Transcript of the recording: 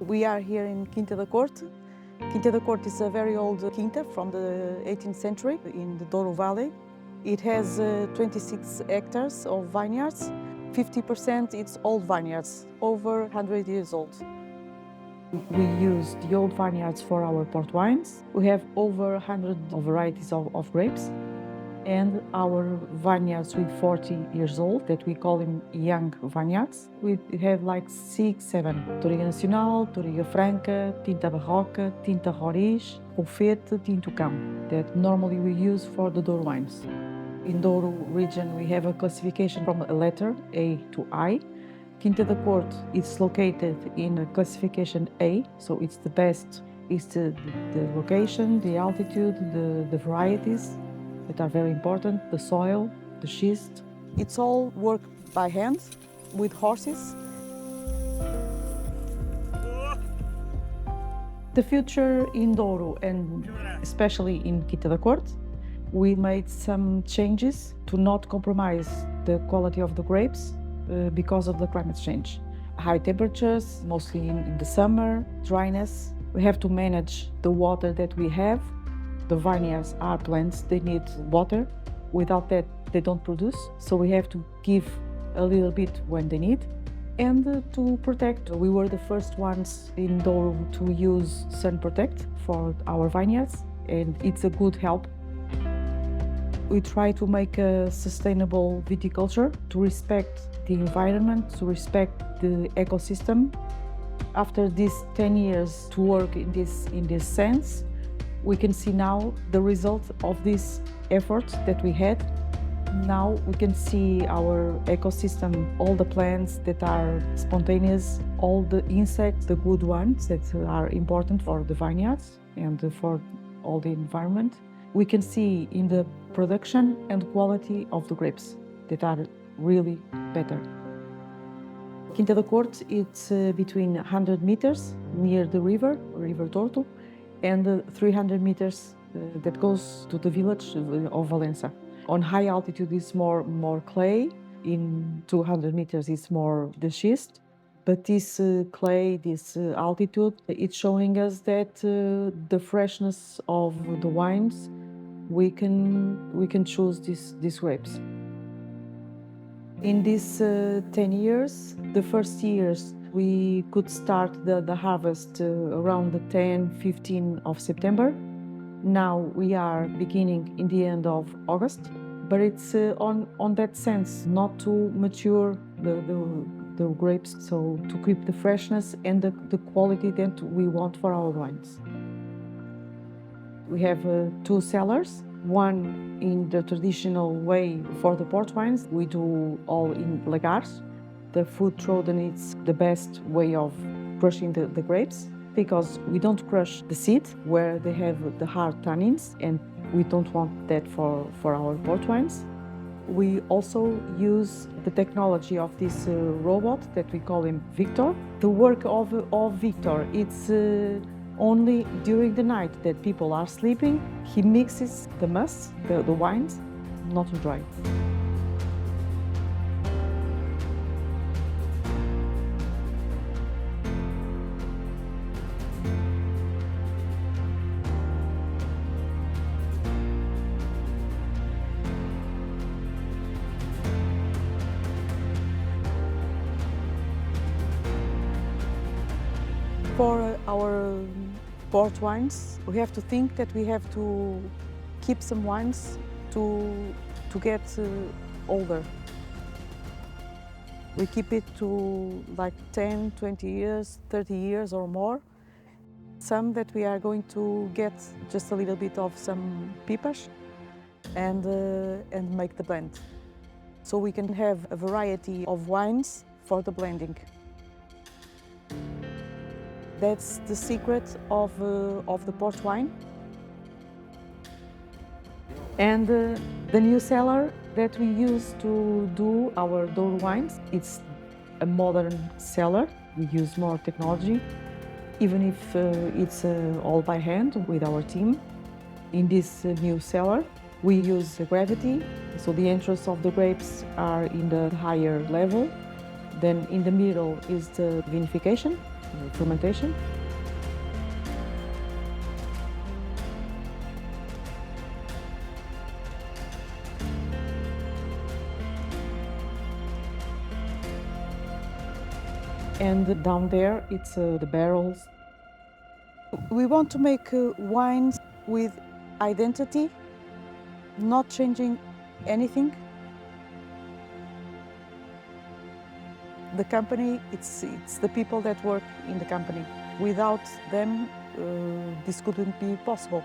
We are here in Quinta da Corte. Quinta da Corte is a very old quinta from the 18th century in the Douro Valley. It has 26 hectares of vineyards. 50% it's old vineyards, over 100 years old. We use the old vineyards for our port wines. We have over 100 varieties of grapes. And our vineyards with 40 years old, that we call them young vineyards. We have like 6, 7. Touriga Nacional, Touriga Franca, Tinta Barroca, Tinta Roriz, Rufete, Tinto Cão, that normally we use for the Douro wines. In Douro region, we have a classification from a letter A to I. Quinta da Corte is located in a classification A, so it's the best. It's the location, the altitude, the varieties that are very important, the soil, the schist. It's all worked by hand with horses. The future in Douro, and especially in Quinta da Corte, we made some changes to not compromise the quality of the grapes because of the climate change. High temperatures, mostly in the summer, dryness. We have to manage the water that we have. The vineyards are plants, they need water. Without that, they don't produce. So we have to give a little bit when they need. And to protect, we were the first ones in Douro to use Sun Protect for our vineyards, and it's a good help. We try to make a sustainable viticulture, to respect the environment, to respect the ecosystem. After these 10 years to work in this sense, we can see now the result of this effort that we had. Now we can see our ecosystem, all the plants that are spontaneous, all the insects, the good ones that are important for the vineyards and for all the environment. We can see in the production and quality of the grapes that are really better. Quinta da Corte, it's between 100 meters near the river Douro, and 300 meters that goes to the village of Valença. On high altitude is more clay, in 200 meters is more the schist, but this clay, this altitude, it's showing us that the freshness of the wines, we can choose these grapes. In these 10 years, the first years, we could start the harvest around the 10-15 of September. Now we are beginning in the end of August, but it's on that sense, not to mature the grapes, so to keep the freshness and the quality that we want for our wines. We have 2 cellars, one in the traditional way for the port wines. We do all in lagars. The food trodden is the best way of crushing the grapes, because we don't crush the seed where they have the hard tannins, and we don't want that for our port wines. We also use the technology of this robot that we call him Victor. The work of Victor, it's only during the night that people are sleeping. He mixes the must, the wines, not to dry. For our port wines, we have to think that we have to keep some wines to get older. We keep it to like 10, 20 years, 30 years or more. Some that we are going to get just a little bit of some pipas and make the blend. So we can have a variety of wines for the blending. That's the secret of the port wine. And the new cellar that we use to do our Douro wines, it's a modern cellar. We use more technology, even if it's all by hand with our team. In this new cellar, we use gravity, so the entrance of the grapes are in the higher level. Then in the middle is the vinification. fermentation. And down there, it's the barrels. We want to make wines with identity, not changing anything. The company, it's the people that work in the company. Without them, this couldn't be possible.